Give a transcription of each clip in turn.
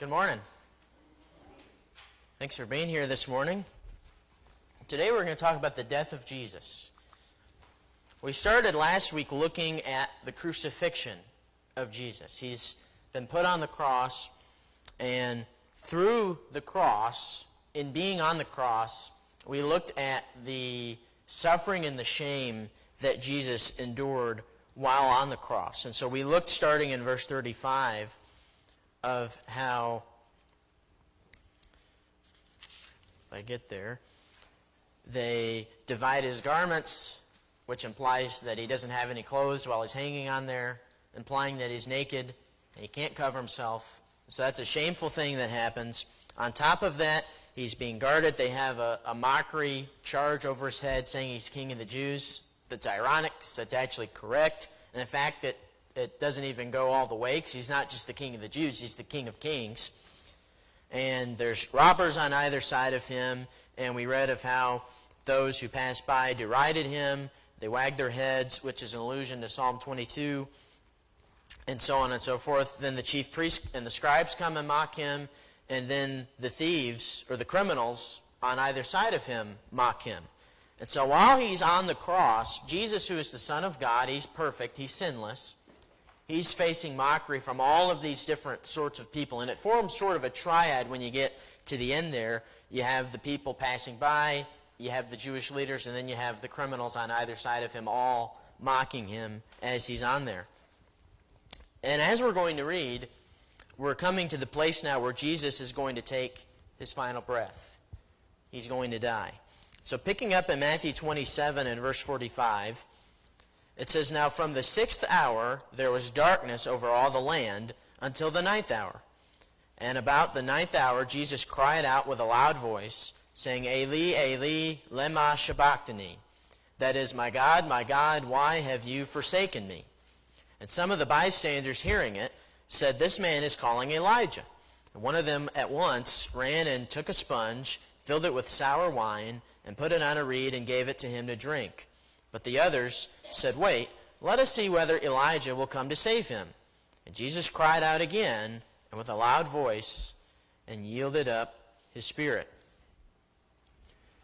Good morning. Thanks for being here this morning. Today we're going to talk about the death of Jesus. We started last week looking at the crucifixion of Jesus. He's been put on the cross, and through the cross, in being on the cross, we looked at the suffering and the shame that Jesus endured while on the cross. And so we looked starting in verse 35 of how, if I get there, they divide his garments, which implies that he doesn't have any clothes while he's hanging on there, implying that he's naked and he can't cover himself. So that's a shameful thing that happens. On top of that, he's being guarded. They have a mockery charge over his head saying he's king of the Jews. That's ironic, so that's actually correct. And the fact that it doesn't even go all the way, because he's not just the king of the Jews, he's the king of kings. And there's robbers on either side of him, and we read of how those who passed by derided him. They wagged their heads, which is an allusion to Psalm 22, and so on and so forth. Then the chief priests and the scribes come and mock him, and then the thieves, or the criminals, on either side of him mock him. And so while he's on the cross, Jesus, who is the Son of God, he's perfect, he's sinless, he's facing mockery from all of these different sorts of people. And it forms sort of a triad when you get to the end there. You have the people passing by, you have the Jewish leaders, and then you have the criminals on either side of him all mocking him as he's on there. And as we're going to read, we're coming to the place now where Jesus is going to take his final breath. He's going to die. So picking up in Matthew 27 and verse 45, it says, "Now from the 6th hour there was darkness over all the land until the 9th hour. And about the 9th hour Jesus cried out with a loud voice, saying, Eli, Eli, lema sabachthani. That is, my God, why have you forsaken me? And some of the bystanders hearing it said, This man is calling Elijah. And one of them at once ran and took a sponge, filled it with sour wine, and put it on a reed and gave it to him to drink. But the others said, Wait, let us see whether Elijah will come to save him. And Jesus cried out again, and with a loud voice, and yielded up his spirit."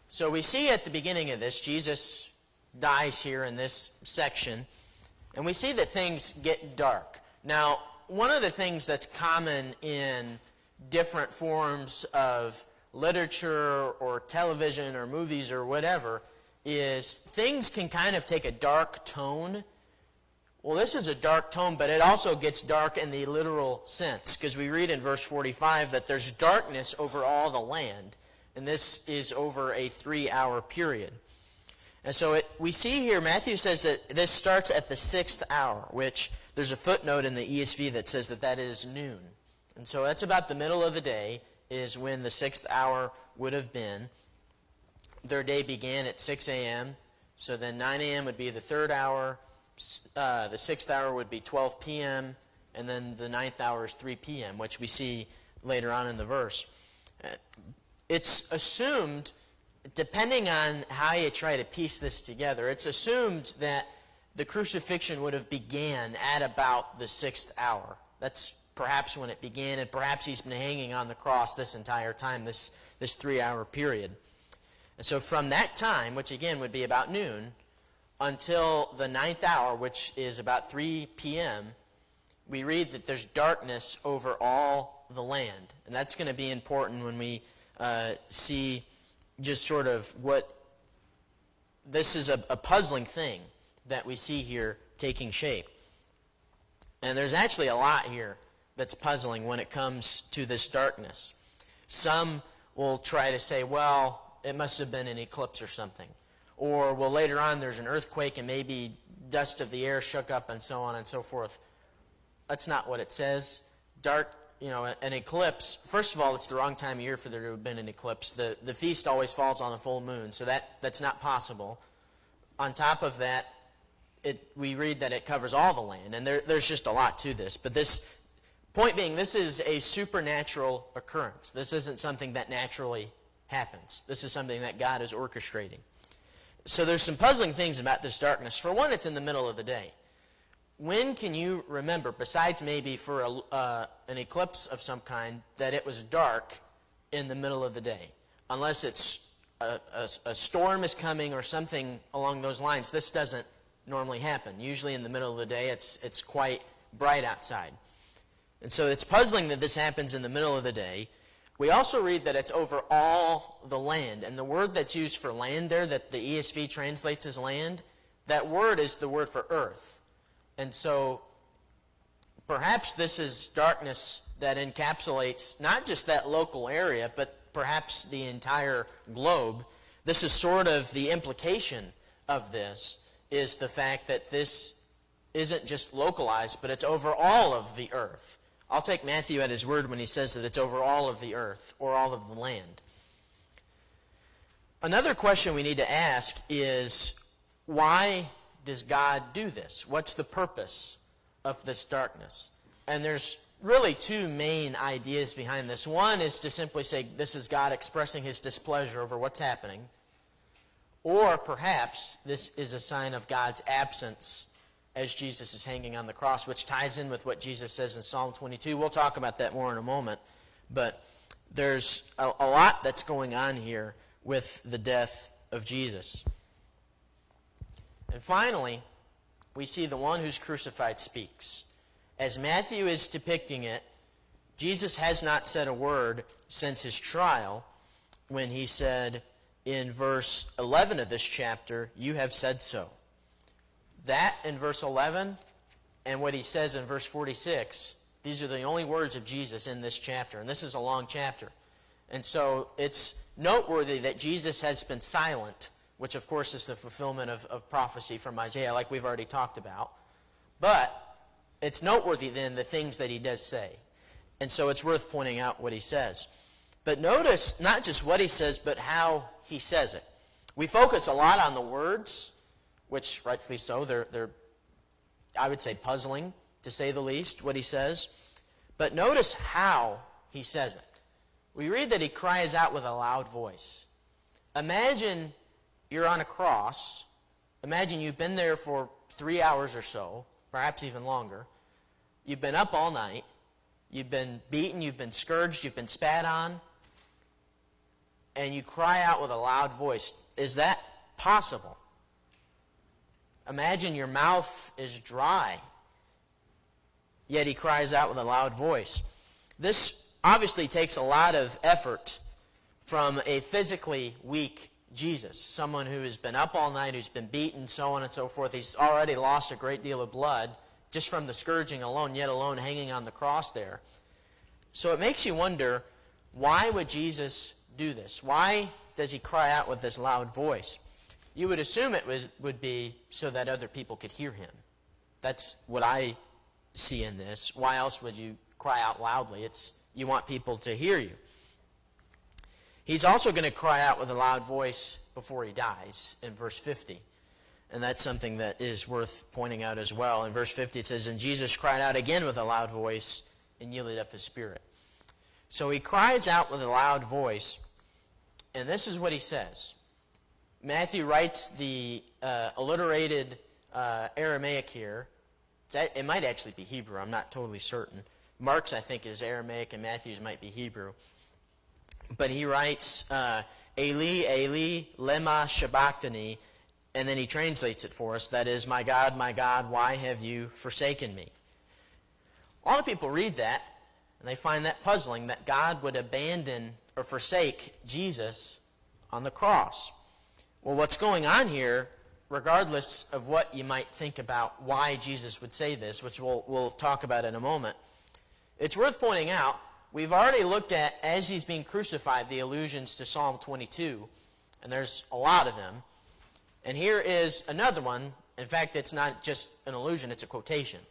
So we see at the beginning of this, Jesus dies here in this section, and we see that things get dark. Now, one of the things that's common in different forms of literature or television or movies or whatever is things can kind of take a dark tone. Well, this is a dark tone, but it also gets dark in the literal sense, because we read in verse 45 that there's darkness over all the land, and this is over a 3-hour period. And so we see here, Matthew says that this starts at the 6th hour, which there's a footnote in the ESV that says that is noon. And so that's about the middle of the day is when the 6th hour would have been. Their day began at 6 a.m., so then 9 a.m. would be the 3rd hour, the 6th hour would be 12 p.m., and then the 9th hour is 3 p.m., which we see later on in the verse. It's assumed, depending on how you try to piece this together, it's assumed that the crucifixion would have began at about the 6th hour. That's perhaps when it began, and perhaps he's been hanging on the cross this entire time, this 3-hour period. And so from that time, which again would be about noon, until the 9th hour, which is about 3 p.m., we read that there's darkness over all the land. And that's going to be important when we see just sort of what this is a puzzling thing that we see here taking shape. And there's actually a lot here that's puzzling when it comes to this darkness. Some will try to say, well, it must have been an eclipse or something. Or, well, later on there's an earthquake and maybe dust of the air shook up and so on and so forth. That's not what it says. An eclipse, first of all, it's the wrong time of year for there to have been an eclipse. The feast always falls on a full moon, so that's not possible. On top of that, we read that it covers all the land, and there's just a lot to this. But this point being, this is a supernatural occurrence. This isn't something that naturally happens. This is something that God is orchestrating. So there's some puzzling things about this darkness. For one, it's in the middle of the day. when can you remember, besides maybe for an eclipse of some kind, that it was dark in the middle of the day? Unless it's a storm is coming or something along those lines, this doesn't normally happen. Usually in the middle of the day, it's quite bright outside. And so it's puzzling that this happens in the middle of the day. We also read that it's over all the land. And the word that's used for land there, that the ESV translates as land, that word is the word for earth. And so perhaps this is darkness that encapsulates not just that local area, but perhaps the entire globe. This is sort of the implication of this, is the fact that this isn't just localized, but it's over all of the earth. I'll take Matthew at his word when he says that it's over all of the earth, or all of the land. Another question we need to ask is, why does God do this? What's the purpose of this darkness? And there's really two main ideas behind this. One is to simply say this is God expressing his displeasure over what's happening. Or perhaps this is a sign of God's absence as Jesus is hanging on the cross, which ties in with what Jesus says in Psalm 22. We'll talk about that more in a moment. But there's a lot that's going on here with the death of Jesus. And finally, we see the one who's crucified speaks. As Matthew is depicting it, Jesus has not said a word since his trial when he said in verse 11 of this chapter, "You have said so." That in verse 11 and what he says in verse 46, these are the only words of Jesus in this chapter. And this is a long chapter. And so it's noteworthy that Jesus has been silent, which of course is the fulfillment of prophecy from Isaiah, like we've already talked about. But it's noteworthy then the things that he does say. And so it's worth pointing out what he says. But notice not just what he says, but how he says it. We focus a lot on the words, which rightfully so, they're I would say puzzling, to say the least, what he says. But notice how he says it. We read that he cries out with a loud voice. Imagine you're on a cross. Imagine you've been there for 3 hours or so, perhaps even longer. You've been up all night. You've been beaten. You've been scourged. You've been spat on. And you cry out with a loud voice. Is that possible? Imagine your mouth is dry, yet he cries out with a loud voice. This obviously takes a lot of effort from a physically weak Jesus, someone who has been up all night, who's been beaten, so on and so forth. He's already lost a great deal of blood just from the scourging alone, yet alone hanging on the cross there. So it makes you wonder, why would Jesus do this? Why does he cry out with this loud voice? You would assume it would be so that other people could hear him. That's what I see in this. Why else would you cry out loudly? It's you want people to hear you. He's also going to cry out with a loud voice before he dies in verse 50. And that's something that is worth pointing out as well. In verse 50 it says, "And Jesus cried out again with a loud voice and yielded up his spirit." So he cries out with a loud voice, and this is what he says. Matthew writes the alliterated Aramaic here. It might actually be Hebrew. I'm not totally certain. Mark's, I think, is Aramaic, and Matthew's might be Hebrew. But he writes, Eli, Eli, lema sabachthani, and then he translates it for us. That is, my God, why have you forsaken me? A lot of people read that, and they find that puzzling, that God would abandon or forsake Jesus on the cross. Well, what's going on here, regardless of what you might think about why Jesus would say this, which we'll talk about in a moment, it's worth pointing out, we've already looked at, as he's being crucified, the allusions to Psalm 22, and there's a lot of them. And here is another one. In fact, it's not just an allusion, it's a quotation.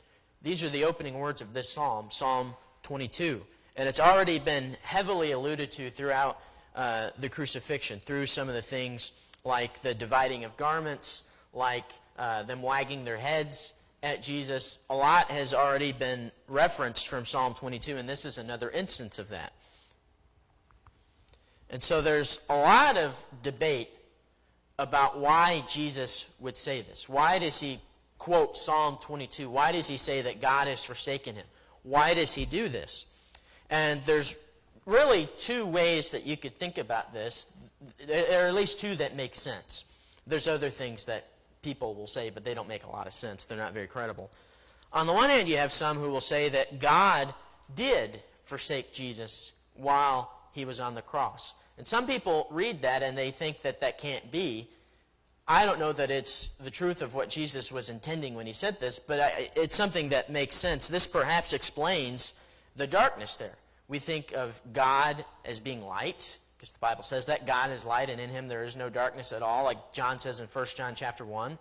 These are the opening words of this psalm, Psalm 22. And it's already been heavily alluded to throughout the crucifixion, through some of the things like the dividing of garments, like them wagging their heads at Jesus. A lot has already been referenced from Psalm 22, and this is another instance of that. And so there's a lot of debate about why Jesus would say this. Why does he quote Psalm 22? Why does he say that God has forsaken him? Why does he do this? And there's really two ways that you could think about this. There are at least two that make sense. There's other things that people will say, but they don't make a lot of sense. They're not very credible. On the one hand, you have some who will say that God did forsake Jesus while he was on the cross. And some people read that and they think that that can't be. I don't know that it's the truth of what Jesus was intending when he said this, but it's something that makes sense. This perhaps explains the darkness there. We think of God as being light, because the Bible says that God is light and in him there is no darkness at all, like John says in 1 John chapter 1.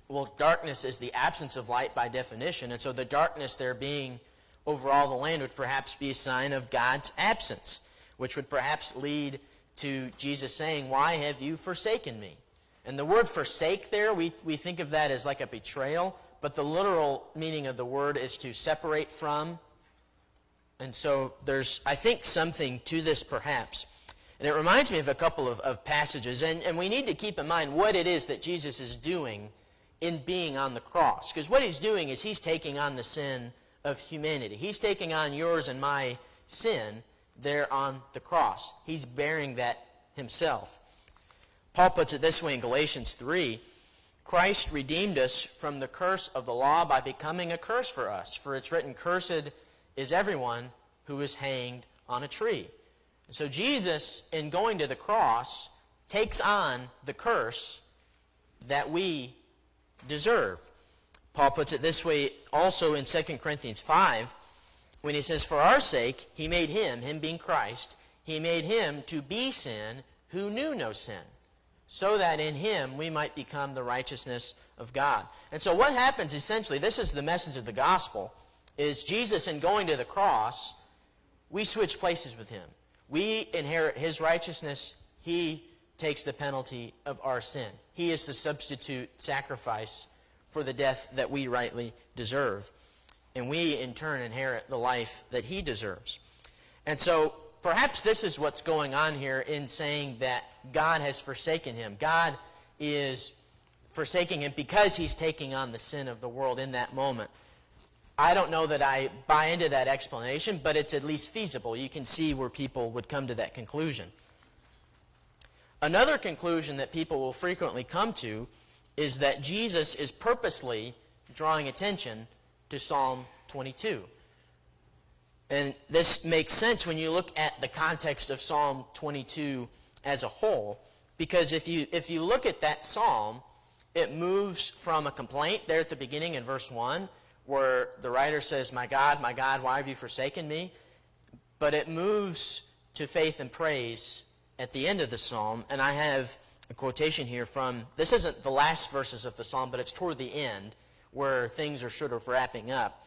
Well, darkness is the absence of light by definition, and so the darkness there being over all the land would perhaps be a sign of God's absence, which would perhaps lead to Jesus saying, "Why have you forsaken me?" And the word forsake there, we think of that as like a betrayal, but the literal meaning of the word is to separate from. And so there's, I think, something to this perhaps. And it reminds me of a couple of passages, and we need to keep in mind what it is that Jesus is doing in being on the cross. Because what he's doing is he's taking on the sin of humanity. He's taking on yours and my sin there on the cross. He's bearing that himself. Paul puts it this way in Galatians 3, Christ redeemed us from the curse of the law by becoming a curse for us. For it's written, cursed is everyone who is hanged on a tree. So Jesus, in going to the cross, takes on the curse that we deserve. Paul puts it this way also in 2 Corinthians 5, when he says, for our sake, he made him being Christ, he made him to be sin who knew no sin, so that in him we might become the righteousness of God. And so what happens essentially, this is the message of the gospel, is Jesus in going to the cross, we switch places with him. We inherit his righteousness. He takes the penalty of our sin. He is the substitute sacrifice for the death that we rightly deserve. And we, in turn, inherit the life that he deserves. And so perhaps this is what's going on here in saying that God has forsaken him. God is forsaking him because he's taking on the sin of the world in that moment. I don't know that I buy into that explanation, but it's at least feasible. You can see where people would come to that conclusion. Another conclusion that people will frequently come to is that Jesus is purposely drawing attention to Psalm 22. And this makes sense when you look at the context of Psalm 22 as a whole, because if you look at that psalm, it moves from a complaint there at the beginning in verse 1, where the writer says, my God, why have you forsaken me? But it moves to faith and praise at the end of the psalm. And I have a quotation here from, this isn't the last verses of the psalm, but it's toward the end, where things are sort of wrapping up,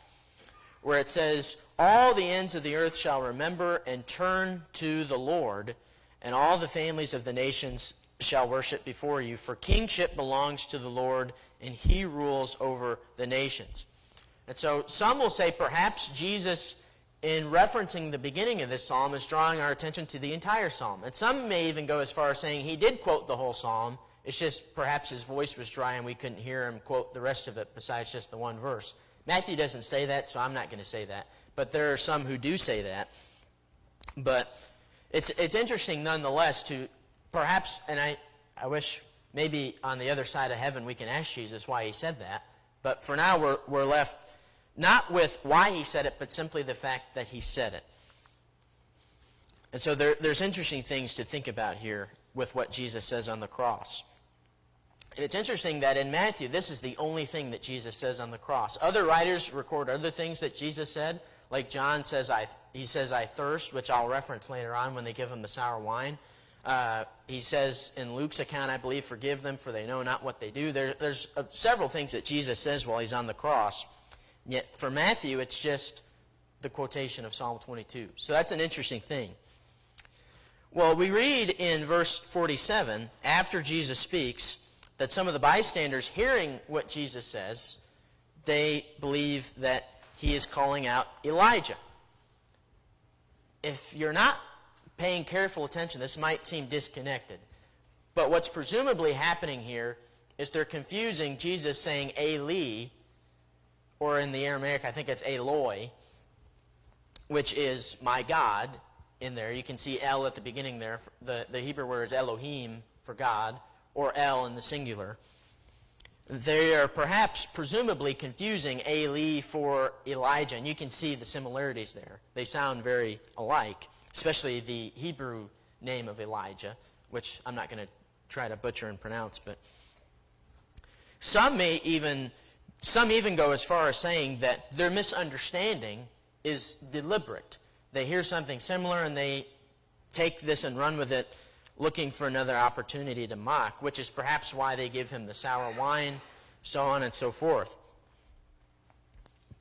where it says, all the ends of the earth shall remember and turn to the Lord, and all the families of the nations shall worship before you. For kingship belongs to the Lord, and he rules over the nations. And so some will say perhaps Jesus, in referencing the beginning of this psalm, is drawing our attention to the entire psalm. And some may even go as far as saying he did quote the whole psalm. It's just perhaps his voice was dry and we couldn't hear him quote the rest of it besides just the one verse. Matthew doesn't say that, so I'm not going to say that. But there are some who do say that. But it's interesting nonetheless to perhaps, and I wish maybe on the other side of heaven we can ask Jesus why he said that. But for now we're left not with why he said it, but simply the fact that he said it. And so there's interesting things to think about here with what Jesus says on the cross. And it's interesting that in Matthew, this is the only thing that Jesus says on the cross. Other writers record other things that Jesus said. Like John says, he says, I thirst, which I'll reference later on when they give him the sour wine. He says in Luke's account, I believe, forgive them, for they know not what they do. There's several things that Jesus says while he's on the cross. Yet for Matthew, it's just the quotation of Psalm 22. So that's an interesting thing. Well, we read in verse 47, after Jesus speaks, that some of the bystanders hearing what Jesus says, they believe that he is calling out Elijah. If you're not paying careful attention, this might seem disconnected. But what's presumably happening here is they're confusing Jesus saying Eli, or in the Aramaic, I think it's Eloi, which is my God in there. You can see El at the beginning there. The Hebrew word is Elohim for God, or El in the singular. They are perhaps presumably confusing Eli for Elijah, and you can see the similarities there. They sound very alike, especially the Hebrew name of Elijah, which I'm not going to try to butcher and pronounce, but some even go as far as saying that their misunderstanding is deliberate. They hear something similar and they take this and run with it, looking for another opportunity to mock, which is perhaps why they give him the sour wine, so on and so forth.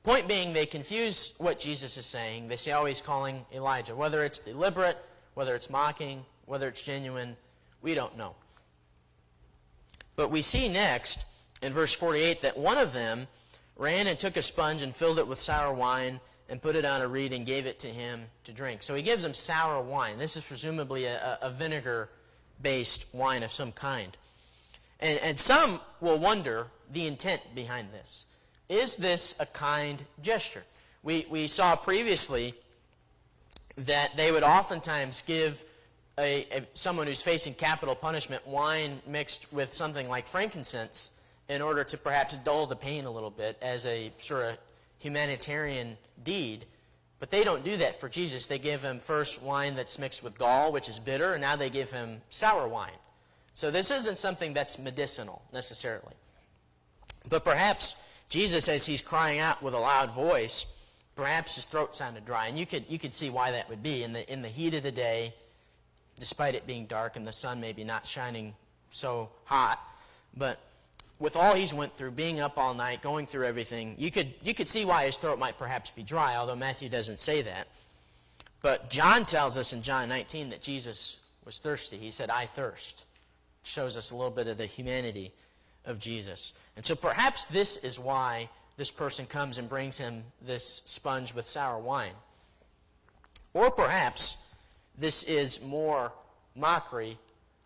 Point being, they confuse what Jesus is saying. They say, oh, he's calling Elijah. Whether it's deliberate, whether it's mocking, whether it's genuine, we don't know. But we see next, in verse 48, that one of them ran and took a sponge and filled it with sour wine and put it on a reed and gave it to him to drink. So he gives him sour wine. This is presumably a vinegar-based wine of some kind. And some will wonder the intent behind this. Is this a kind gesture? We saw previously that they would oftentimes give someone who's facing capital punishment wine mixed with something like frankincense in order to perhaps dull the pain a little bit as a sort of humanitarian deed. But they don't do that for Jesus. They give him first wine that's mixed with gall, which is bitter, and now they give him sour wine. So this isn't something that's medicinal necessarily. But perhaps Jesus, as he's crying out with a loud voice, perhaps his throat sounded dry. And you could see why that would be. In the heat of the day, despite it being dark and the sun maybe not shining so hot, but with all he's went through, being up all night, going through everything, you could see why his throat might perhaps be dry, although Matthew doesn't say that. But John tells us in John 19 that Jesus was thirsty. He said, I thirst. Shows us a little bit of the humanity of Jesus. And so perhaps this is why this person comes and brings him this sponge with sour wine. Or perhaps this is more mockery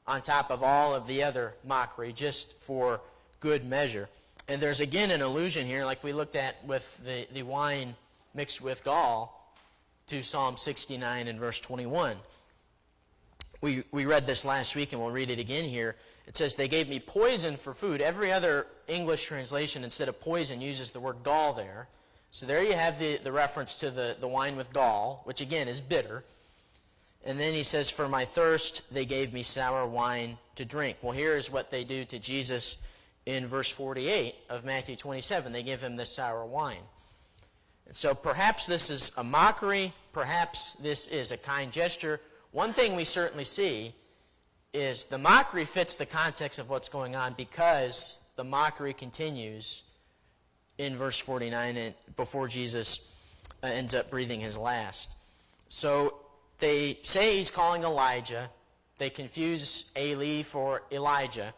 on top of all of the other mockery, just for good measure. And there's again an allusion here, like we looked at with the wine mixed with gall, to Psalm 69 and verse 21. We read this last week and we'll read it again here. It says, they gave me poison for food. Every other English translation instead of poison uses the word gall there. So there you have the reference to the wine with gall, which again is bitter. And then he says, for my thirst they gave me sour wine to drink. Well, here is what they do to Jesus in verse 48 of Matthew 27. They give him this sour wine. And so perhaps this is a mockery. Perhaps this is a kind gesture. One thing we certainly see is the mockery fits the context of what's going on, because the mockery continues in verse 49 and before Jesus ends up breathing his last. So they say he's calling Elijah. They confuse Eli for Elijah.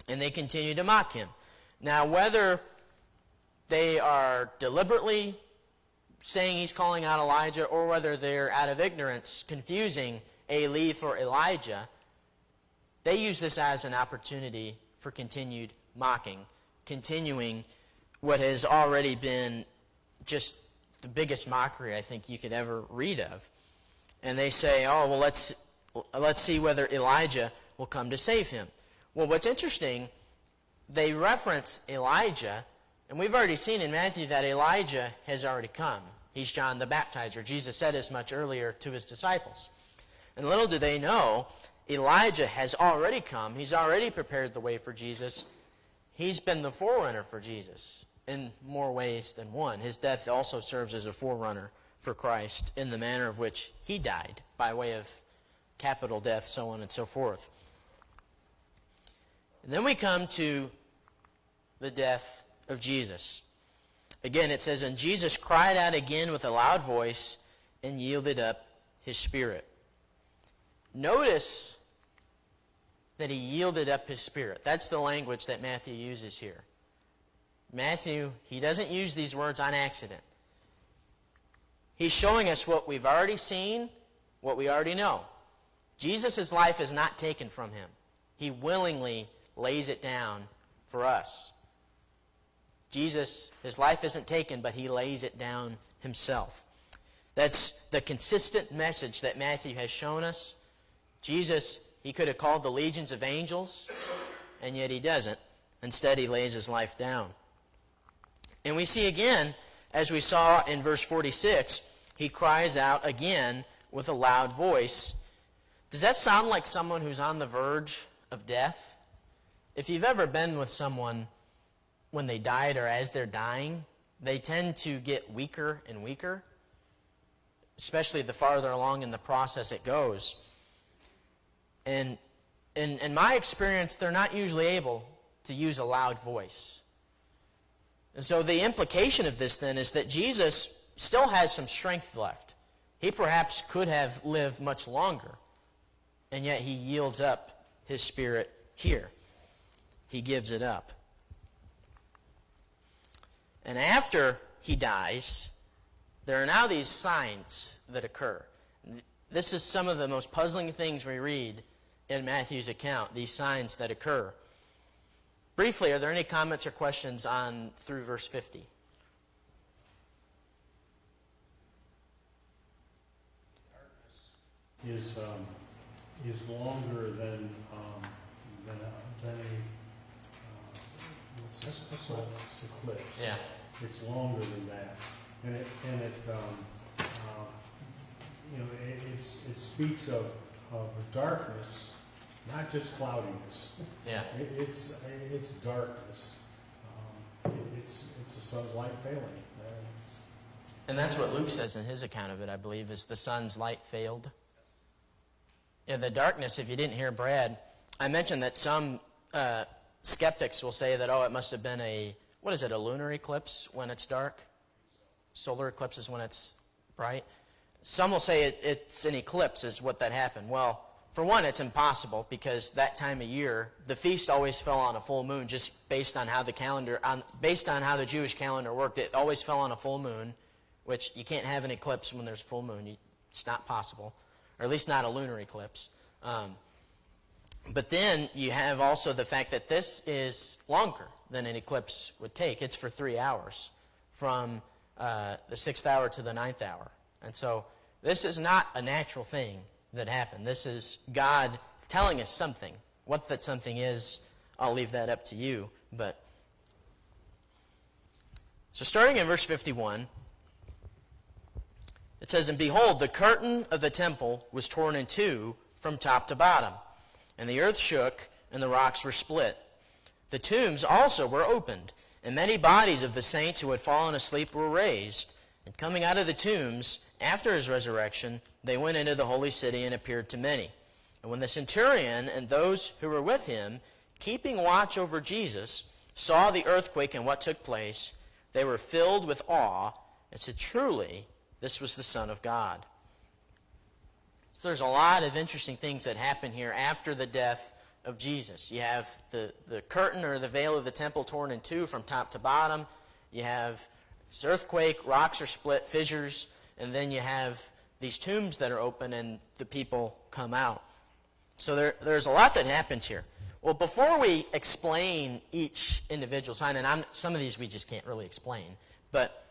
And they continue to mock him. Now, whether they are deliberately saying he's calling out Elijah, or whether they're out of ignorance confusing Eli for Elijah, they use this as an opportunity for continued mocking, continuing what has already been just the biggest mockery I think you could ever read of. And they say, oh, well, let's see whether Elijah will come to save him. Well, what's interesting, they reference Elijah, and we've already seen in Matthew that Elijah has already come. He's John the Baptizer. Jesus said as much earlier to his disciples. And little do they know, Elijah has already come. He's already prepared the way for Jesus. He's been the forerunner for Jesus in more ways than one. His death also serves as a forerunner for Christ in the manner of which he died, by way of capital death, so on and so forth. And then we come to the death of Jesus. Again, it says, and Jesus cried out again with a loud voice and yielded up his spirit. Notice that he yielded up his spirit. That's the language that Matthew uses here. Matthew, he doesn't use these words on accident. He's showing us what we've already seen, what we already know. Jesus' life is not taken from him. He willingly lays it down for us. Jesus, his life isn't taken, but he lays it down himself. That's the consistent message that Matthew has shown us. Jesus, he could have called the legions of angels, and yet he doesn't. Instead, he lays his life down. And we see again, as we saw in verse 46, he cries out again with a loud voice. Does that sound like someone who's on the verge of death? If you've ever been with someone when they died or as they're dying, they tend to get weaker and weaker, especially the farther along in the process it goes. And in my experience, they're not usually able to use a loud voice. And so the implication of this then is that Jesus still has some strength left. He perhaps could have lived much longer, and yet he yields up his spirit here. He gives it up. And after he dies, there are now these signs that occur. This is some of the most puzzling things we read in Matthew's account, these signs that occur. Briefly, are there any comments or questions on through verse 50? Darkness is longer than eclipse. Yeah. It's longer than that, and it speaks of darkness, not just cloudiness. Yeah. It's darkness. It's the sun's light failing. And that's what Luke says in his account of it, I believe, is the sun's light failed. Yeah, the darkness, if you didn't hear Brad, I mentioned that some skeptics will say that, it must have been a lunar eclipse when it's dark? Solar eclipse is when it's bright? Some will say it's an eclipse is what that happened. Well, for one, it's impossible because that time of year, the feast always fell on a full moon just based on how the Jewish calendar worked. It always fell on a full moon, which you can't have an eclipse when there's a full moon. It's not possible, or at least not a lunar eclipse. But then you have also the fact that this is longer than an eclipse would take. It's for 3 hours, from the 6th hour to the 9th hour. And so this is not a natural thing that happened. This is God telling us something. What that something is, I'll leave that up to you. So starting in verse 51, it says, "And behold, the curtain of the temple was torn in two from top to bottom, and the earth shook, and the rocks were split. The tombs also were opened, and many bodies of the saints who had fallen asleep were raised. And coming out of the tombs, after his resurrection, they went into the holy city and appeared to many. And when the centurion and those who were with him, keeping watch over Jesus, saw the earthquake and what took place, they were filled with awe and said, 'Truly, this was the Son of God.'" So there's a lot of interesting things that happen here after the death of Jesus. You have the curtain or the veil of the temple torn in two from top to bottom. You have this earthquake, rocks are split, fissures, and then you have these tombs that are open and the people come out. So there's a lot that happens here. Well, before we explain each individual sign, and some of these we just can't really explain, but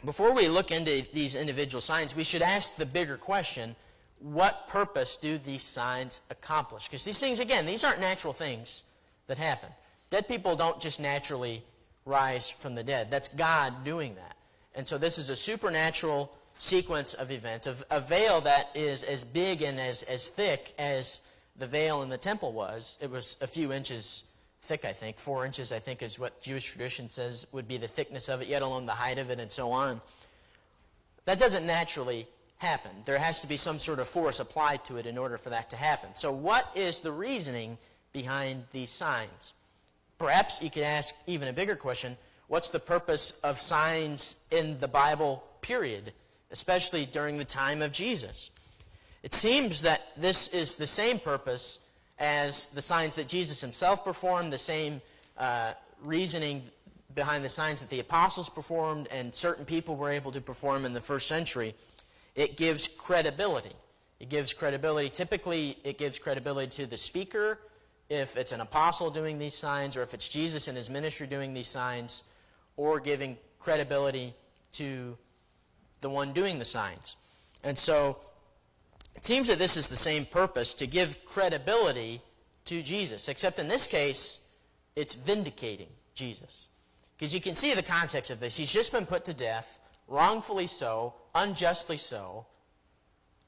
before we look into these individual signs, we should ask the bigger question: what purpose do these signs accomplish? Because these things, again, these aren't natural things that happen. Dead people don't just naturally rise from the dead. That's God doing that. And so this is a supernatural sequence of events. A veil that is as big and as thick as the veil in the temple was. It was a few inches thick, I think. 4 inches, I think, is what Jewish tradition says would be the thickness of it, yet alone the height of it, and so on. That doesn't naturally happen. There has to be some sort of force applied to it in order for that to happen. So what is the reasoning behind these signs? Perhaps you could ask even a bigger question: what's the purpose of signs in the Bible, period, especially during the time of Jesus? It seems that this is the same purpose as the signs that Jesus himself performed, the same reasoning behind the signs that the apostles performed and certain people were able to perform in the first century. It gives credibility. It gives credibility. Typically, it gives credibility to the speaker, if it's an apostle doing these signs, or if it's Jesus in his ministry doing these signs, or giving credibility to the one doing the signs. And so it seems that this is the same purpose, to give credibility to Jesus, except in this case, it's vindicating Jesus. Because you can see the context of this. He's just been put to death, wrongfully so, unjustly so,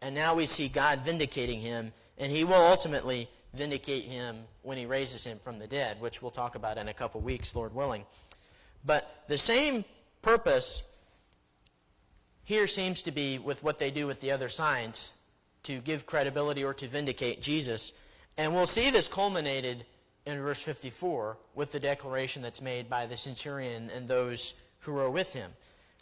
and now we see God vindicating him, and he will ultimately vindicate him when he raises him from the dead, which we'll talk about in a couple weeks, Lord willing. But the same purpose here seems to be with what they do with the other signs, to give credibility or to vindicate Jesus. And we'll see this culminated in verse 54 with the declaration that's made by the centurion and those who were with him.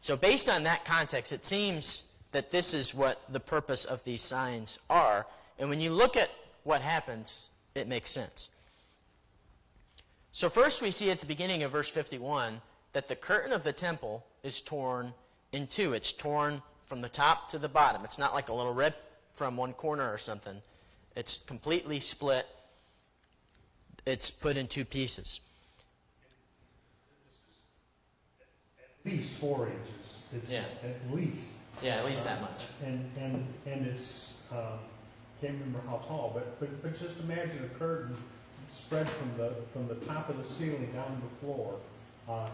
So based on that context, it seems that this is what the purpose of these signs are. And when you look at what happens, it makes sense. So first we see at the beginning of verse 51 that the curtain of the temple is torn in two. It's torn from the top to the bottom. It's not like a little rip from one corner or something. It's completely split. It's put in two pieces. At least 4 inches. It's Yeah. At least. Yeah, at least that much. And it's, can't remember how tall, but just imagine a curtain spread from the top of the ceiling down to the floor.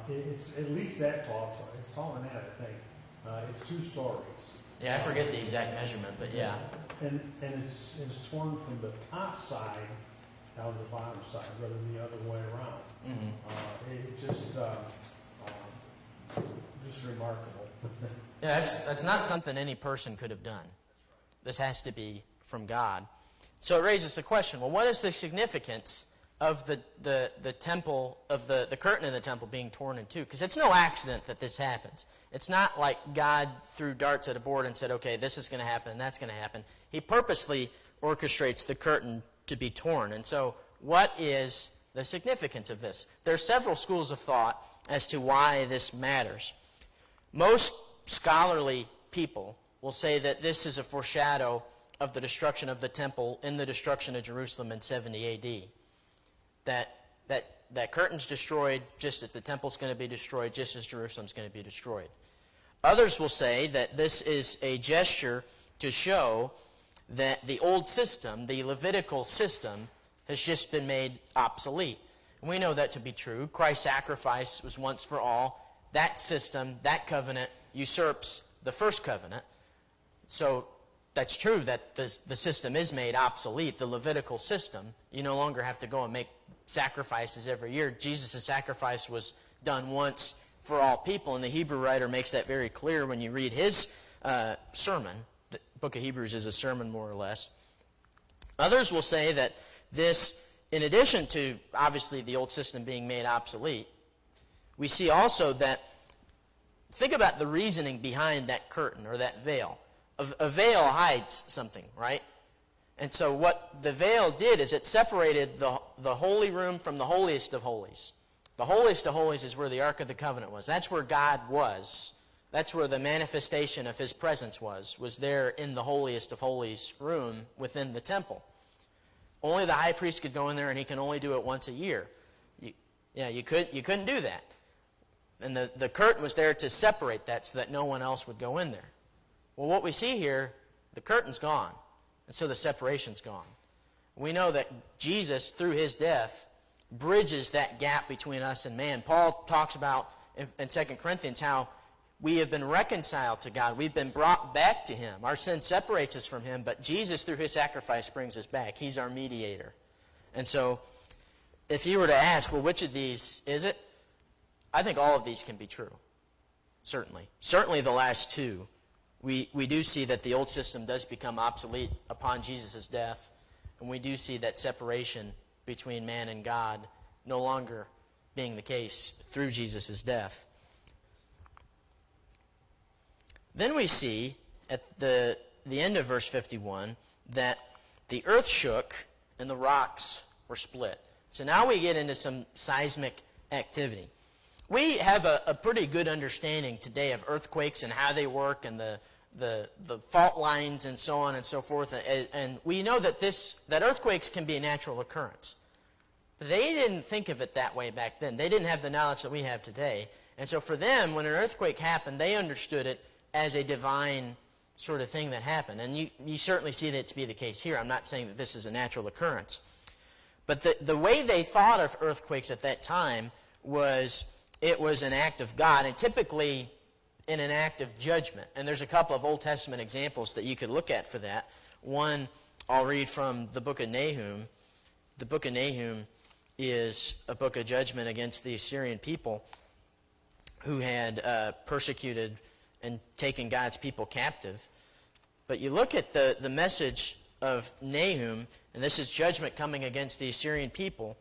It's at least that tall. It's taller than that, I think. It's 2 stories. Yeah, I forget the exact measurement, but yeah. And it's torn from the top side down to the bottom side, rather than the other way around. Mm-hmm. It just remarkable. Yeah, that's not something any person could have done. This has to be from God. So it raises the question, well, what is the significance of the temple, of the curtain in the temple being torn in two? Because it's no accident that this happens. It's not like God threw darts at a board and said, okay, this is going to happen and that's going to happen. He purposely orchestrates the curtain to be torn. And so what is the significance of this? There are several schools of thought as to why this matters. Most scholarly people will say that this is a foreshadow of the destruction of the temple in the destruction of Jerusalem in 70 A.D. That curtain's destroyed just as the temple's going to be destroyed, just as Jerusalem's going to be destroyed. Others will say that this is a gesture to show that the old system, the Levitical system, has just been made obsolete. And we know that to be true. Christ's sacrifice was once for all. That system, that covenant, usurps the first covenant. So that's true that the system is made obsolete, the Levitical system. You no longer have to go and make sacrifices every year. Jesus' sacrifice was done once for all people, and the Hebrew writer makes that very clear when you read his sermon. The book of Hebrews is a sermon, more or less. Others will say that this, in addition to, obviously, the old system being made obsolete, we see also that, think about the reasoning behind that curtain or that veil. A veil hides something, right? And so what the veil did is it separated the holy room from the holiest of holies. The holiest of holies is where the Ark of the Covenant was. That's where God was. That's where the manifestation of his presence was there in the holiest of holies room within the temple. Only the high priest could go in there, and he can only do it once a year. You couldn't do that. And the curtain was there to separate that so that no one else would go in there. Well, what we see here, the curtain's gone, and so the separation's gone. We know that Jesus, through his death, bridges that gap between us and man. Paul talks about in 2 Corinthians how we have been reconciled to God. We've been brought back to him. Our sin separates us from him, but Jesus, through his sacrifice, brings us back. He's our mediator. And so, if you were to ask, well, which of these is it? I think all of these can be true. Certainly. Certainly the last two. We do see that the old system does become obsolete upon Jesus' death, and we do see that separation between man and God no longer being the case through Jesus' death. Then we see at the end of verse 51 that the earth shook and the rocks were split. So now we get into some seismic activity. We have a pretty good understanding today of earthquakes and how they work and the fault lines and so on and so forth. And we know that earthquakes can be a natural occurrence. They didn't think of it that way back then. They didn't have the knowledge that we have today. And so for them, when an earthquake happened, they understood it as a divine sort of thing that happened. And you certainly see that to be the case here. I'm not saying that this is a natural occurrence. But the way they thought of earthquakes at that time was it was an act of God, and typically in an act of judgment. And there's a couple of Old Testament examples that you could look at for that. One, I'll read from the book of Nahum. The book of Nahum is a book of judgment against the Assyrian people who had persecuted and taken God's people captive. But you look at the message of Nahum, and this is judgment coming against the Assyrian people.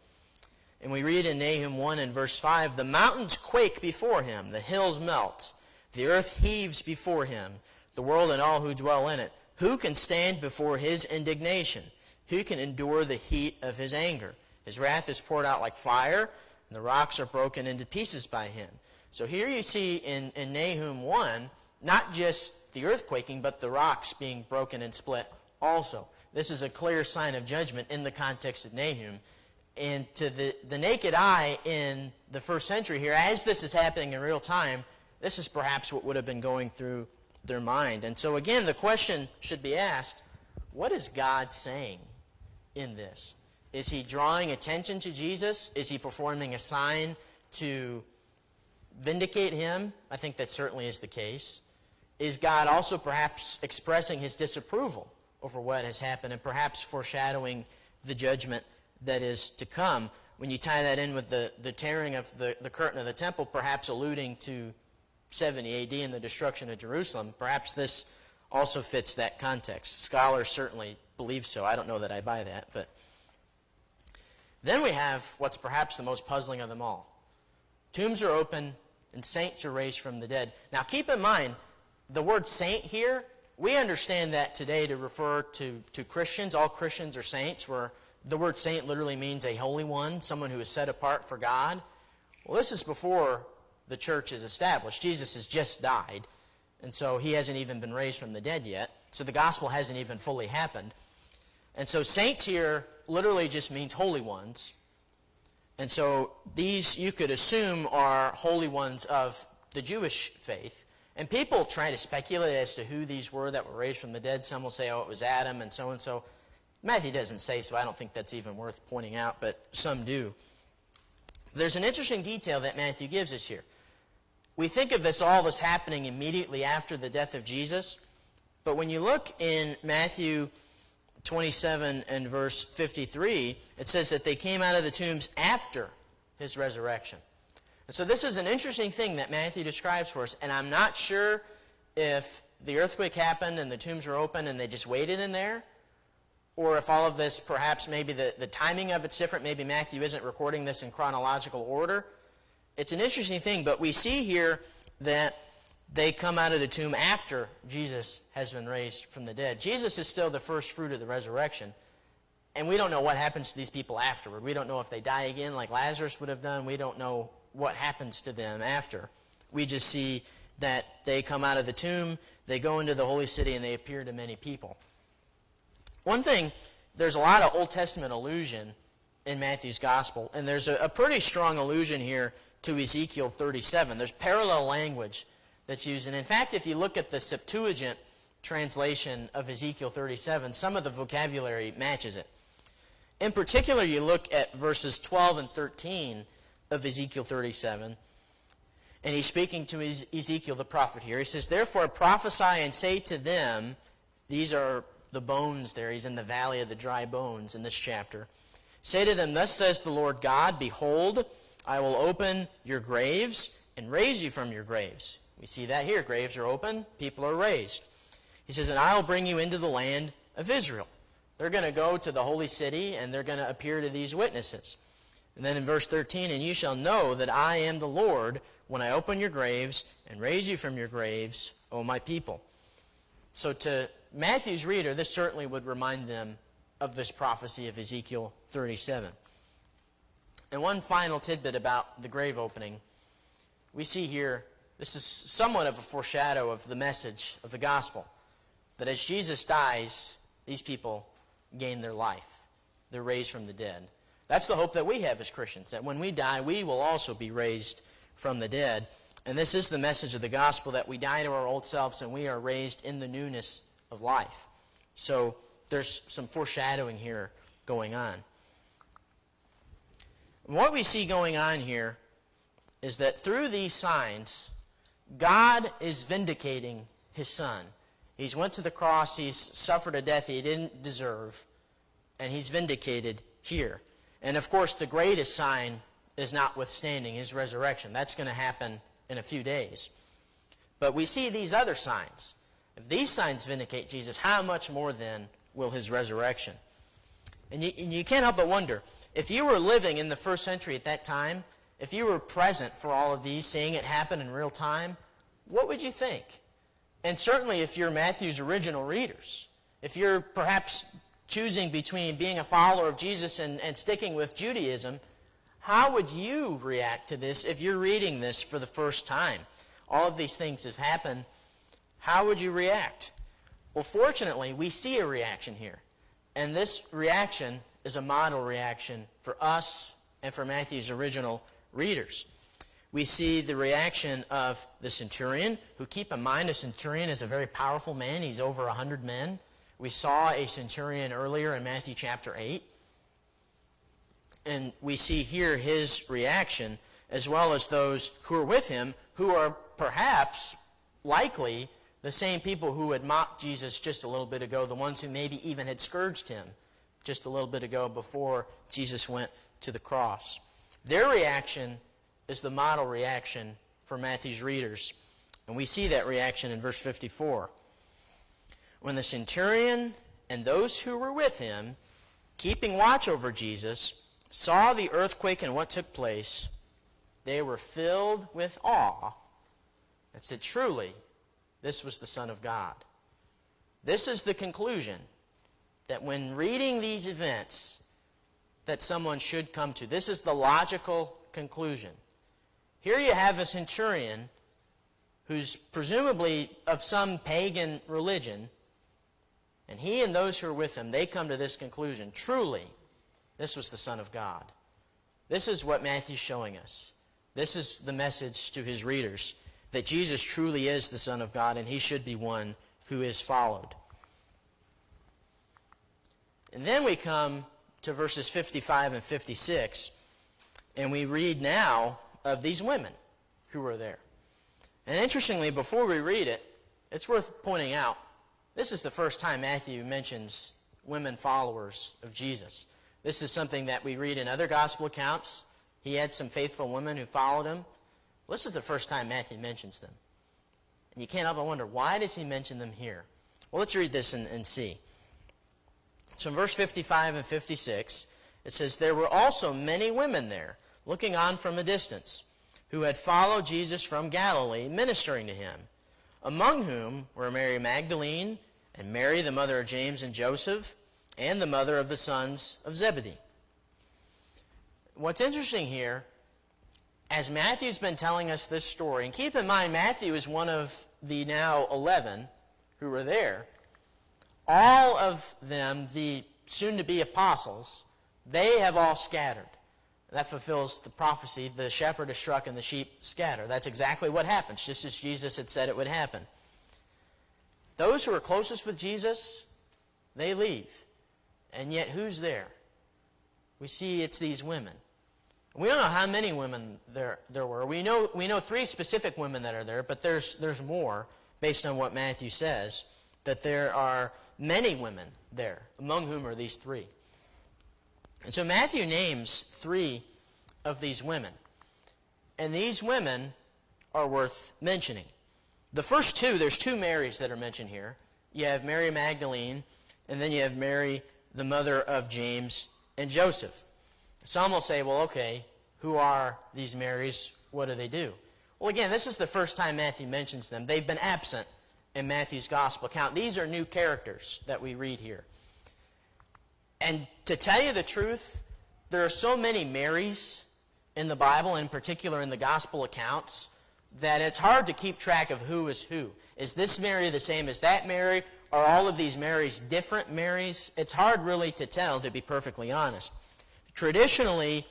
And we read in Nahum 1 and verse 5, "The mountains quake before him, the hills melt, the earth heaves before him, the world and all who dwell in it. Who can stand before his indignation? Who can endure the heat of his anger? His wrath is poured out like fire, and the rocks are broken into pieces by him." So here you see in Nahum 1, not just the earthquaking, but the rocks being broken and split also. This is a clear sign of judgment in the context of Nahum. And to the naked eye in the first century here, as this is happening in real time, this is perhaps what would have been going through their mind. And so again, the question should be asked, what is God saying in this? Is he drawing attention to Jesus? Is he performing a sign to vindicate him? I think that certainly is the case. Is God also perhaps expressing his disapproval over what has happened and perhaps foreshadowing the judgment that is to come? When you tie that in with the tearing of the curtain of the temple, perhaps alluding to 70 A.D. and the destruction of Jerusalem, perhaps this also fits that context. Scholars certainly believe so. I don't know that I buy that. But then we have what's perhaps the most puzzling of them all. Tombs are open and saints are raised from the dead. Now keep in mind, the word saint here, we understand that today to refer to Christians. All Christians are saints, where the word saint literally means a holy one, someone who is set apart for God. Well, this is before the church is established. Jesus has just died, and so he hasn't even been raised from the dead yet. So the gospel hasn't even fully happened. And so saints here literally just means holy ones. And so these, you could assume, are holy ones of the Jewish faith. And people try to speculate as to who these were that were raised from the dead. Some will say, oh, it was Adam and so. Matthew doesn't say so. I don't think that's even worth pointing out, but some do. There's an interesting detail that Matthew gives us here. We think of all this happening immediately after the death of Jesus, but when you look in Matthew 27 and verse 53, it says that they came out of the tombs after his resurrection. And so this is an interesting thing that Matthew describes for us, and I'm not sure if the earthquake happened and the tombs were open and they just waited in there, or if all of this, perhaps maybe the timing of it's different. Maybe Matthew isn't recording this in chronological order. It's an interesting thing, but we see here that they come out of the tomb after Jesus has been raised from the dead. Jesus is still the first fruit of the resurrection, and we don't know what happens to these people afterward. We don't know if they die again like Lazarus would have done. We don't know what happens to them after. We just see that they come out of the tomb, they go into the holy city, and they appear to many people. One thing, there's a lot of Old Testament allusion in Matthew's gospel, and there's a pretty strong allusion here to Ezekiel 37. There's parallel language that's used. And in fact, if you look at the Septuagint translation of Ezekiel 37, some of the vocabulary matches it. In particular, you look at verses 12 and 13 of Ezekiel 37, and he's speaking to Ezekiel the prophet here. He says, "Therefore prophesy and say to them," these are the bones there. He's in the valley of the dry bones in this chapter. "Say to them, thus says the Lord God, behold, I will open your graves and raise you from your graves." We see that here. Graves are open, people are raised. He says, "And I will bring you into the land of Israel." They're going to go to the holy city, and they're going to appear to these witnesses. And then in verse 13, "And you shall know that I am the Lord when I open your graves and raise you from your graves, O my people." So to Matthew's reader, this certainly would remind them of this prophecy of Ezekiel 37. And one final tidbit about the grave opening. We see here, this is somewhat of a foreshadow of the message of the gospel, that as Jesus dies, these people gain their life. They're raised from the dead. That's the hope that we have as Christians, that when we die, we will also be raised from the dead. And this is the message of the gospel, that we die to our old selves and we are raised in the newness of life. So there's some foreshadowing here going on. And what we see going on here is that through these signs, God is vindicating his Son. He's went to the cross, he's suffered a death he didn't deserve, and he's vindicated here. And of course, the greatest sign is notwithstanding his resurrection. That's going to happen in a few days. But we see these other signs. If these signs vindicate Jesus, how much more then will his resurrection? And you can't help but wonder, if you were living in the first century at that time, if you were present for all of these, seeing it happen in real time, what would you think? And certainly if you're Matthew's original readers, if you're perhaps choosing between being a follower of Jesus and sticking with Judaism, how would you react to this if you're reading this for the first time? All of these things have happened. How would you react? Well, fortunately, we see a reaction here. And this reaction is a model reaction for us and for Matthew's original readers. We see the reaction of the centurion, who, keep in mind, a centurion is a very powerful man. He's over 100 men. We saw a centurion earlier in Matthew chapter 8. And we see here his reaction, as well as those who are with him, who are perhaps, likely, the same people who had mocked Jesus just a little bit ago, the ones who maybe even had scourged him just a little bit ago before Jesus went to the cross. Their reaction is the model reaction for Matthew's readers. And we see that reaction in verse 54. When the centurion and those who were with him, keeping watch over Jesus, saw the earthquake and what took place, they were filled with awe and said, "Truly, this was the Son of God." This is the conclusion that when reading these events that someone should come to. This is the logical conclusion. Here you have a centurion who's presumably of some pagan religion, and he and those who are with him, they come to this conclusion. Truly, this was the Son of God. This is what Matthew's showing us. This is the message to his readers, that Jesus truly is the Son of God, and he should be one who is followed. And then we come to verses 55 and 56, and we read now of these women who were there. And interestingly, before we read it, it's worth pointing out, this is the first time Matthew mentions women followers of Jesus. This is something that we read in other gospel accounts. He had some faithful women who followed him. Well, this is the first time Matthew mentions them. And you can't help but wonder, why does he mention them here? Well, let's read this and see. So in verse 55 and 56, it says, "There were also many women there, looking on from a distance, who had followed Jesus from Galilee, ministering to him, among whom were Mary Magdalene, and Mary, the mother of James and Joseph, and the mother of the sons of Zebedee." What's interesting here, as Matthew's been telling us this story, and keep in mind, Matthew is one of the now 11 who were there. All of them, the soon-to-be apostles, they have all scattered. That fulfills the prophecy, the shepherd is struck and the sheep scatter. That's exactly what happens, just as Jesus had said it would happen. Those who are closest with Jesus, they leave. And yet, who's there? We see it's these women. We don't know how many women there were. We know 3 specific women that are there, but there's more, based on what Matthew says, that there are many women there, among whom are these 3. And so Matthew names 3 of these women. And these women are worth mentioning. The first 2, there's 2 Marys that are mentioned here. You have Mary Magdalene, and then you have Mary, the mother of James and Joseph. Some will say, well, okay, who are these Marys? What do they do? Well, again, this is the first time Matthew mentions them. They've been absent in Matthew's gospel account. These are new characters that we read here. And to tell you the truth, there are so many Marys in the Bible, in particular in the gospel accounts, that it's hard to keep track of who is who. Is this Mary the same as that Mary? Are all of these Marys different Marys? It's hard really to tell, to be perfectly honest. Traditionally,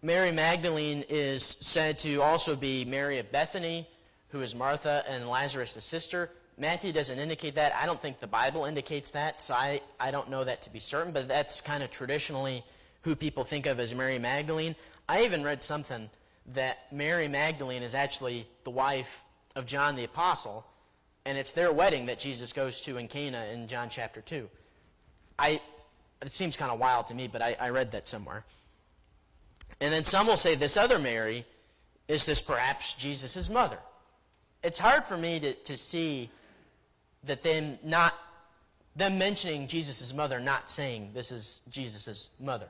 Mary Magdalene is said to also be Mary of Bethany, who is Martha and Lazarus' sister. Matthew doesn't indicate that. I don't think the Bible indicates that, so I don't know that to be certain, but that's kind of traditionally who people think of as Mary Magdalene. I even read something that Mary Magdalene is actually the wife of John the Apostle, and it's their wedding that Jesus goes to in Cana in John chapter 2. It seems kind of wild to me, but I read that somewhere. And then some will say this other Mary is this perhaps Jesus' mother. It's hard for me to see that them mentioning Jesus' mother, not saying this is Jesus' mother.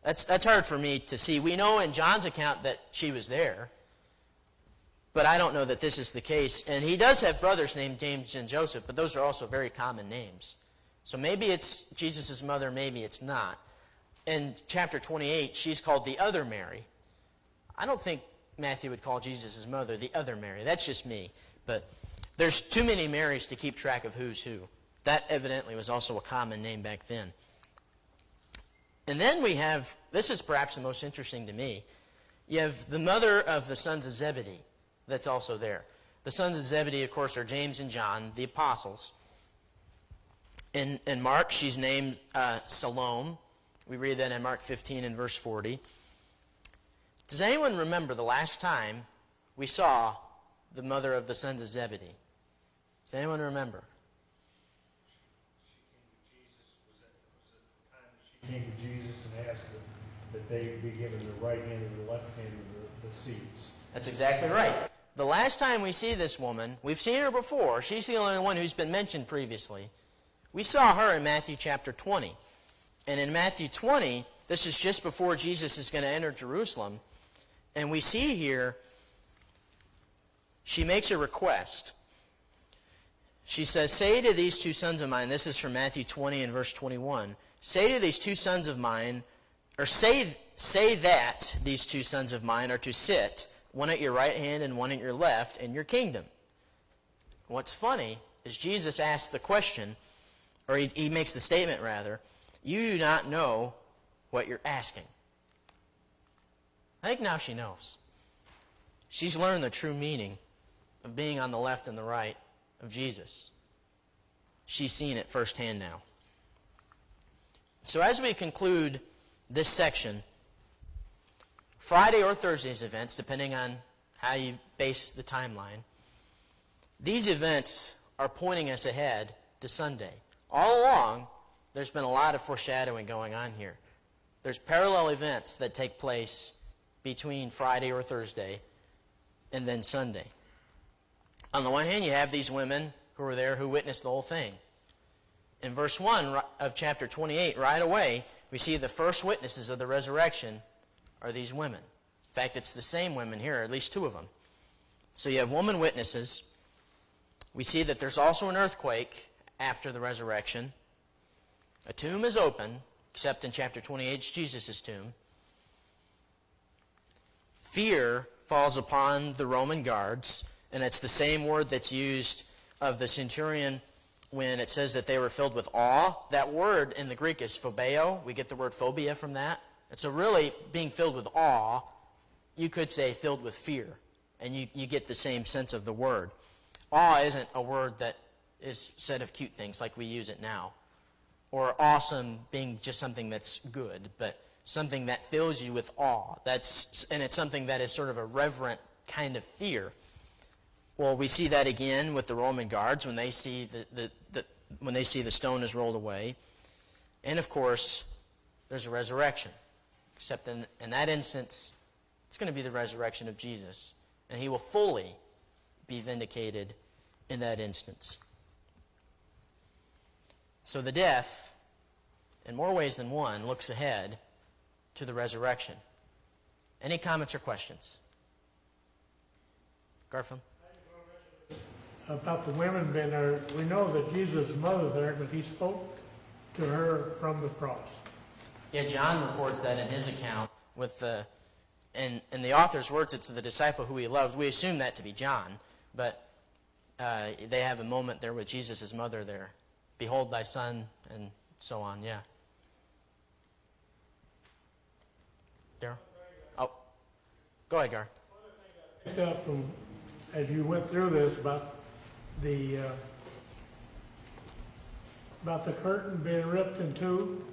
That's hard for me to see. We know in John's account that she was there, but I don't know that this is the case. And he does have brothers named James and Joseph, but those are also very common names. So maybe it's Jesus' mother, maybe it's not. In chapter 28, she's called the other Mary. I don't think Matthew would call Jesus' mother the other Mary. That's just me. But there's too many Marys to keep track of who's who. That evidently was also a common name back then. And then we have, this is perhaps the most interesting to me, you have the mother of the sons of Zebedee that's also there. The sons of Zebedee, of course, are James and John, the apostles. In Mark, she's named Salome. We read that in Mark 15 and verse 40. Does anyone remember the last time we saw the mother of the sons of Zebedee? Does anyone remember? She came to Jesus and asked that they be given the right hand and the left hand of the seats. That's exactly right. The last time we see this woman, we've seen her before. She's the only one who's been mentioned previously. We saw her in Matthew chapter 20. And in Matthew 20, this is just before Jesus is going to enter Jerusalem. And we see here, she makes a request. She says, say to these two sons of mine, this is from Matthew 20 and verse 21, say to these two sons of mine, or say that these two sons of mine are to sit, one at your right hand and one at your left, in your kingdom. What's funny is Jesus asks the question, or he makes the statement rather, you do not know what you're asking. I think now she knows. She's learned the true meaning of being on the left and the right of Jesus. She's seen it firsthand now. So as we conclude this section, Friday or Thursday's events, depending on how you base the timeline, these events are pointing us ahead to Sunday. All along, there's been a lot of foreshadowing going on here. There's parallel events that take place between Friday or Thursday and then Sunday. On the one hand, you have these women who were there who witnessed the whole thing. In verse 1 of chapter 28, right away, we see the first witnesses of the resurrection are these women. In fact, it's the same women here, at least two of them. So you have woman witnesses. We see that there's also an earthquake after the resurrection. A tomb is open, except in chapter 28, it's Jesus' tomb. Fear falls upon the Roman guards, and it's the same word that's used of the centurion when it says that they were filled with awe. That word in the Greek is phobeo. We get the word phobia from that. And so really, being filled with awe, you could say filled with fear, and you get the same sense of the word. Awe isn't a word that is said of cute things like we use it now, or awesome being just something that's good, but something that fills you with awe. And it's something that is sort of a reverent kind of fear. Well, we see that again with the Roman guards when they see when they see the stone is rolled away. And of course, there's a resurrection. Except in that instance, it's going to be the resurrection of Jesus. And he will fully be vindicated in that instance. So the death, in more ways than one, looks ahead to the resurrection. Any comments or questions? Garfield? About the women being there, we know that Jesus' mother there, but he spoke to her from the cross. Yeah, John records that in his account with in the author's words, it's the disciple who he loved. We assume that to be John, but they have a moment there with Jesus' mother there. Behold thy son, and so on, yeah. Go ahead, Gar. Picked up from, as you went through this, about the curtain being ripped in two.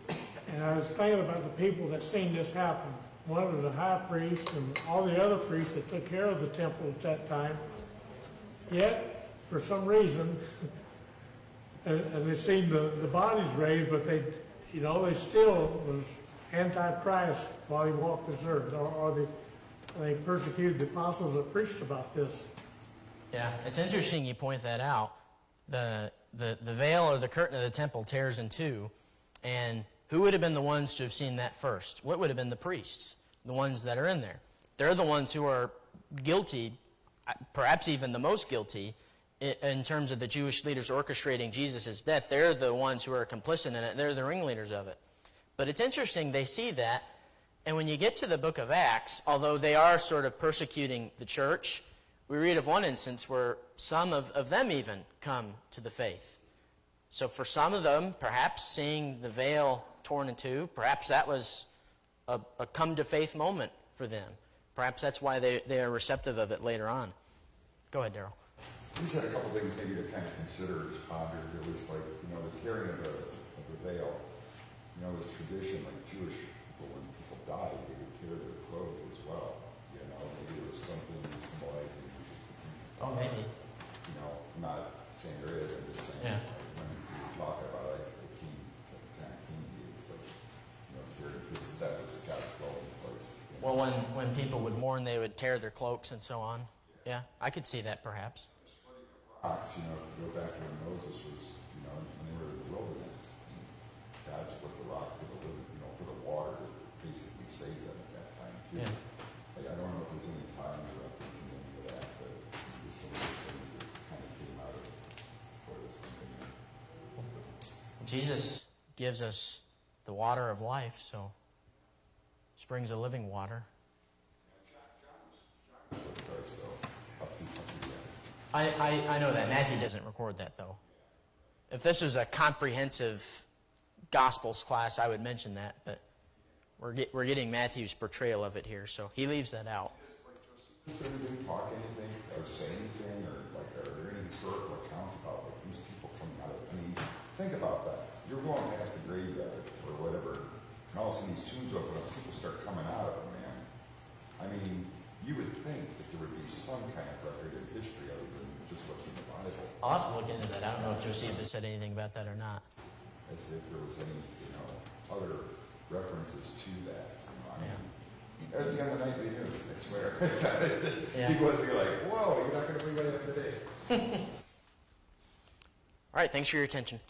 And I was thinking about the people that seen this happen. One was the high priest and all the other priests that took care of the temple at that time. Yet, for some reason, and they seen the bodies raised, but they still was anti-Christ while he walked this earth, or they persecuted the apostles that preached about this. Yeah, it's interesting you point that out. The veil or the curtain of the temple tears in two, and who would have been the ones to have seen that first? What would have been the priests, the ones that are in there? They're the ones who are guilty, perhaps even the most guilty, in terms of the Jewish leaders orchestrating Jesus' death. They're the ones who are complicit in it. They're the ringleaders of it. But it's interesting, they see that, and when you get to the book of Acts, although they are sort of persecuting the church, we read of one instance where some of them even come to the faith. So for some of them, perhaps seeing the veil torn in two, perhaps that was a come-to-faith moment for them. Perhaps that's why they are receptive of it later on. Go ahead, Daryl. We just had a couple things maybe to kind of consider as pondered. It was like, the tearing of the veil. This tradition, like Jewish people, when people died, they would tear their clothes as well. Maybe it was something symbolizing just the Oh, maybe. not saying there is, I'm just saying, Yeah. like, when you talk about like the king, the kind of king, it's like, that was God's dwelling place. Well, when people would mourn, they would tear their cloaks and so on. Yeah, I could see that perhaps. Rocks, if you go back to when Moses was, when they were in the wilderness, God split the rock for the for the water to basically save them at that time too. Yeah. Like, I don't know if there's any time reference in any of that, but there's some of those things that kind of came out of what I was thinking. Jesus gives us the water of life, so springs of living water. John was with Christ though, up through the end. I know that. Matthew doesn't record that, though. If this was a comprehensive Gospels class, I would mention that, but we're getting Matthew's portrayal of it here, so he leaves that out. Does anybody talk anything or say anything, or like are there any historical accounts about like these people coming out of? Think about that. You're going past the graveyard or whatever, and all of a sudden these tombs open up, people start coming out of them, man. You would think that there would be some kind of record of history other than just what's in the Bible. I'll have to look into that. I don't know if Josephus said anything about that or not. As if there was any, other references to that. At the end of the nightly news, I swear. Yeah. People would be like, whoa, you're not going to believe what happened today. All right, thanks for your attention.